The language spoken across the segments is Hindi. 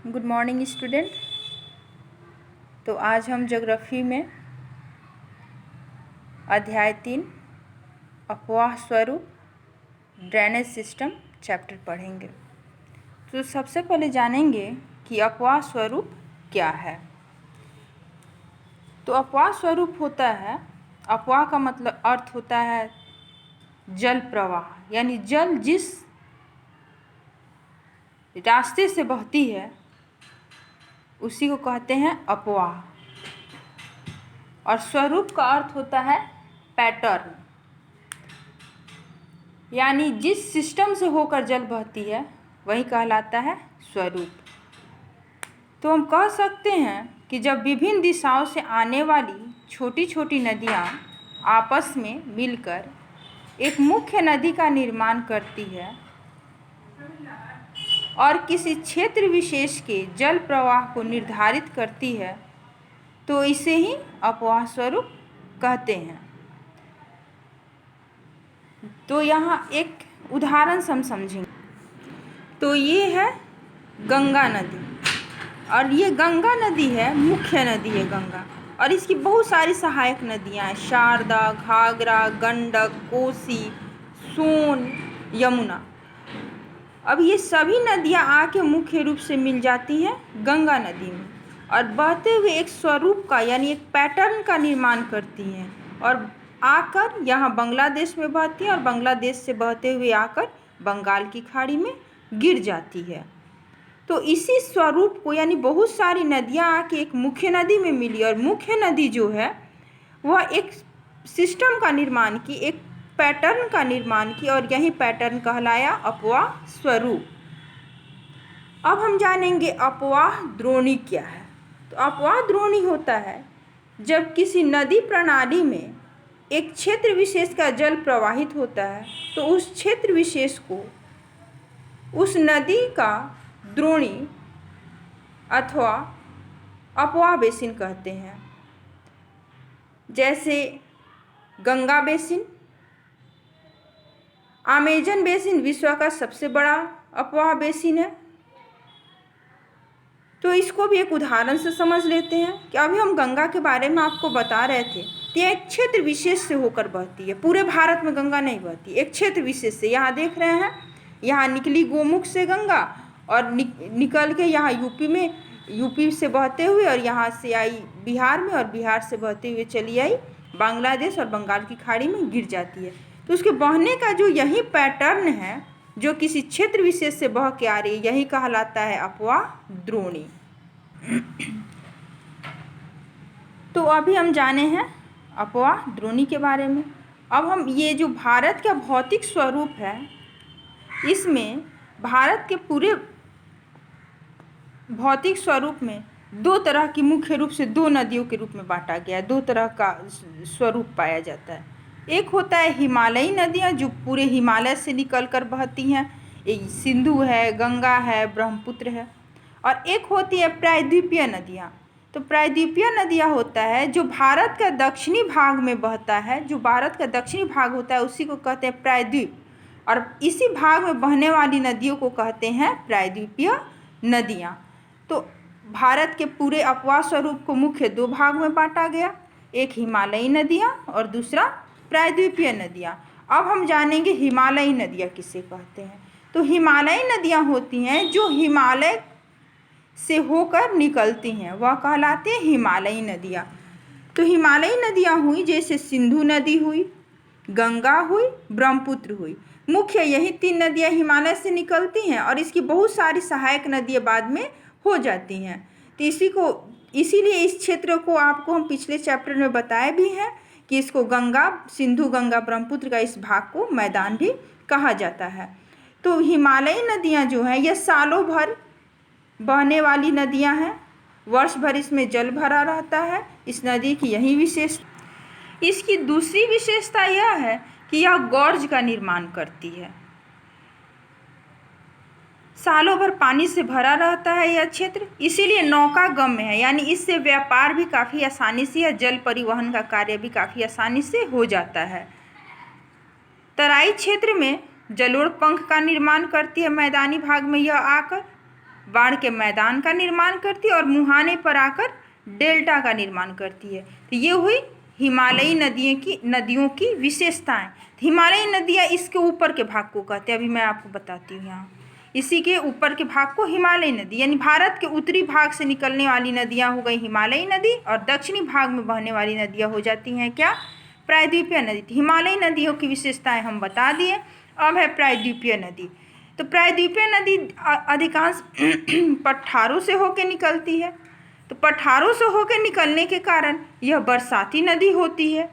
Good morning student. तो आज हम ज्योग्राफी में अध्याय 3 अपवाह स्वरूप ड्रेनेज सिस्टम चैप्टर पढ़ेंगे। तो सबसे पहले जानेंगे कि अपवाह स्वरूप क्या है। तो अपवाह स्वरूप होता है, अपवाह का मतलब अर्थ होता है जल प्रवाह, यानी जल जिस रास्ते से बहती है उसी को कहते हैं अपवाह। और स्वरूप का अर्थ होता है पैटर्न, यानी जिस सिस्टम से होकर जल बहती है वही कहलाता है स्वरूप। तो हम कह सकते हैं कि जब विभिन्न दिशाओं से आने वाली छोटी छोटी नदियाँ आपस में मिलकर एक मुख्य नदी का निर्माण करती है और किसी क्षेत्र विशेष के जल प्रवाह को निर्धारित करती है तो इसे ही अपवाह स्वरूप कहते हैं। तो यहाँ एक उदाहरण से हम समझेंगे। तो ये है गंगा नदी, और ये गंगा नदी है, मुख्य नदी है गंगा, और इसकी बहुत सारी सहायक नदियाँ हैं, शारदा, घाघरा, गंडक, कोसी, सोन, यमुना। अब ये सभी नदियाँ आके मुख्य रूप से मिल जाती हैं गंगा नदी में और बहते हुए एक स्वरूप का यानी एक पैटर्न का निर्माण करती हैं और आकर यहाँ बांग्लादेश में बहती है और बांग्लादेश से बहते हुए आकर बंगाल की खाड़ी में गिर जाती है। तो इसी स्वरूप को यानी बहुत सारी नदियाँ आके एक मुख्य नदी में मिली और मुख्य नदी जो है वह एक सिस्टम का निर्माण की, एक पैटर्न का निर्माण की, और यही पैटर्न कहलाया अपवाह स्वरूप। अब हम जानेंगे अपवाह द्रोणी क्या है। तो अपवाह द्रोणी होता है जब किसी नदी प्रणाली में एक क्षेत्र विशेष का जल प्रवाहित होता है तो उस क्षेत्र विशेष को उस नदी का द्रोणी अथवा अपवाह बेसिन कहते हैं। जैसे गंगा बेसिन, अमेजन बेसिन विश्व का सबसे बड़ा अपवाह बेसिन है। तो इसको भी एक उदाहरण से समझ लेते हैं कि अभी हम गंगा के बारे में आपको बता रहे थे। तो यह एक क्षेत्र विशेष से होकर बहती है, पूरे भारत में गंगा नहीं बहती, एक क्षेत्र विशेष से। यहाँ देख रहे हैं, यहाँ निकली गोमुख से गंगा और निकल के यहाँ यूपी से बहते हुए और यहाँ से आई बिहार में और बिहार से बहते हुए चली आई बांग्लादेश और बंगाल की खाड़ी में गिर जाती है। तो उसके बहने का जो यही पैटर्न है जो किसी क्षेत्र विशेष से बह के आ रही है, यही कहलाता है अपवाह द्रोणी। तो अभी हम जाने हैं अपवाह द्रोणी के बारे में। अब हम ये जो भारत का भौतिक स्वरूप है, इसमें भारत के पूरे भौतिक स्वरूप में दो तरह की, मुख्य रूप से दो नदियों के रूप में बांटा गया है। दो तरह का स्वरूप पाया जाता है। एक होता है हिमालयी नदियाँ जो पूरे हिमालय से निकलकर बहती हैं, एक सिंधु है, गंगा है, ब्रह्मपुत्र है। और एक होती है प्रायद्वीपीय नदियाँ। तो प्रायद्वीपीय नदियाँ होता है जो भारत का दक्षिणी भाग में बहता है, जो भारत का दक्षिणी भाग होता है उसी को कहते हैं प्रायद्वीप, और इसी भाग में बहने वाली नदियों को कहते हैं प्रायद्वीपीय नदियाँ। तो भारत के पूरे अपवाह स्वरूप को मुख्य दो भाग में बांटा गया, एक हिमालयी नदियाँ और दूसरा प्रायद्वीपीय नदियाँ। अब हम जानेंगे हिमालयी नदियाँ किसे कहते हैं। तो हिमालयी नदियाँ होती हैं जो हिमालय से होकर निकलती हैं, वह कहलाते हैं हिमालयी नदियाँ। तो हिमालयी नदियाँ हुई जैसे सिंधु नदी हुई, गंगा हुई, ब्रह्मपुत्र हुई। मुख्य यही तीन नदियाँ हिमालय से निकलती हैं और इसकी बहुत सारी सहायक नदियाँ बाद में हो जाती हैं। तो इसीलिए इस क्षेत्र को आपको हम पिछले चैप्टर में बताए भी हैं कि इसको गंगा, सिंधु, गंगा, ब्रह्मपुत्र का इस भाग को मैदान भी कहा जाता है। तो हिमालयी नदियाँ जो हैं यह सालों भर बहने वाली नदियाँ हैं, वर्ष भर इसमें जल भरा रहता है। इस नदी की यही इसकी दूसरी विशेषता यह है कि यह गॉर्ज का निर्माण करती है। सालों भर पानी से भरा रहता है यह क्षेत्र, इसीलिए नौकागम्य है, यानी इससे व्यापार भी काफ़ी आसानी से या जल परिवहन का कार्य भी काफ़ी आसानी से हो जाता है। तराई क्षेत्र में जलोढ़ पंख का निर्माण करती है मैदानी भाग में यह आकर, बाढ़ के मैदान का निर्माण करती है और मुहाने पर आकर डेल्टा का निर्माण करती है। तो ये हुई हिमालयी नदियों की विशेषताएं। हिमालयी नदियाँ इसके ऊपर के भाग को कहते हैं, अभी मैं आपको बताती हूँ। यहाँ इसी के ऊपर के भाग को हिमालयी नदी, यानी भारत के उत्तरी भाग से निकलने वाली नदियाँ हो गई हिमालयी नदी, और दक्षिणी भाग में बहने वाली नदियाँ हो जाती हैं क्या, प्रायद्वीपीय नदी। हिमालयी नदियों की विशेषताएं हम बता दिए। अब है प्रायद्वीपीय नदी। तो प्रायद्वीपीय नदी अधिकांश पठारों से होकर निकलती है। तो पठारों से होकर निकलने के कारण यह बरसाती नदी होती है।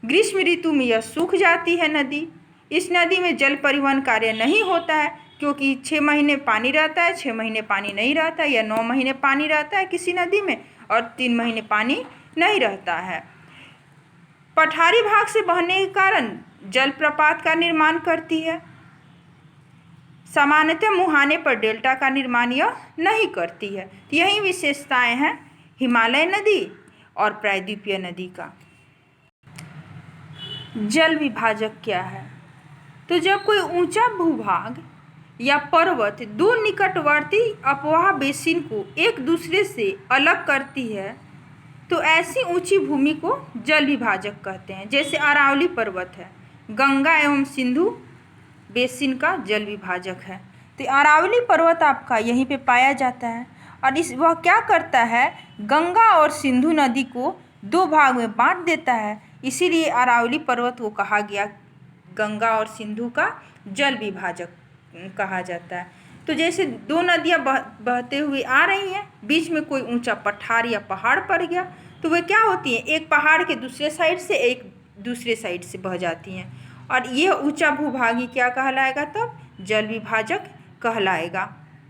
ग्रीष्म ऋतु में यह सूख जाती है नदी। इस नदी में जल परिवहन कार्य नहीं होता है, क्योंकि 6 महीने पानी रहता है, 6 महीने पानी नहीं रहता है, या 9 महीने पानी रहता है किसी नदी में और 3 महीने पानी नहीं रहता है। पठारी भाग से बहने के कारण जलप्रपात का निर्माण करती है। सामान्यतः मुहाने पर डेल्टा का निर्माण यह नहीं करती है। तो यही विशेषताएं हैं हिमालय नदी और प्रायद्वीपीय नदी का। जल विभाजक क्या है? तो जब कोई ऊंचा भूभाग या पर्वत दो निकटवर्ती अपवाह बेसिन को एक दूसरे से अलग करती है, तो ऐसी ऊंची भूमि को जल विभाजक कहते हैं। जैसे अरावली पर्वत है, गंगा एवं सिंधु बेसिन का जल विभाजक है। तो अरावली पर्वत आपका यहीं पे पाया जाता है, और वह क्या करता है, गंगा और सिंधु नदी को 2 भाग में बांट देता है। इसीलिए अरावली पर्वत को कहा गया गंगा और सिंधु का जल विभाजक कहा जाता है। तो जैसे 2 नदियाँ बहते हुए आ रही हैं, बीच में कोई ऊंचा पठार या पहाड़ पड़ गया, तो वे क्या होती हैं, एक पहाड़ के दूसरे साइड से एक दूसरे साइड से बह जाती हैं, और यह ऊंचा भूभाग ही क्या कहलाएगा, तब जल विभाजक कहलाएगा।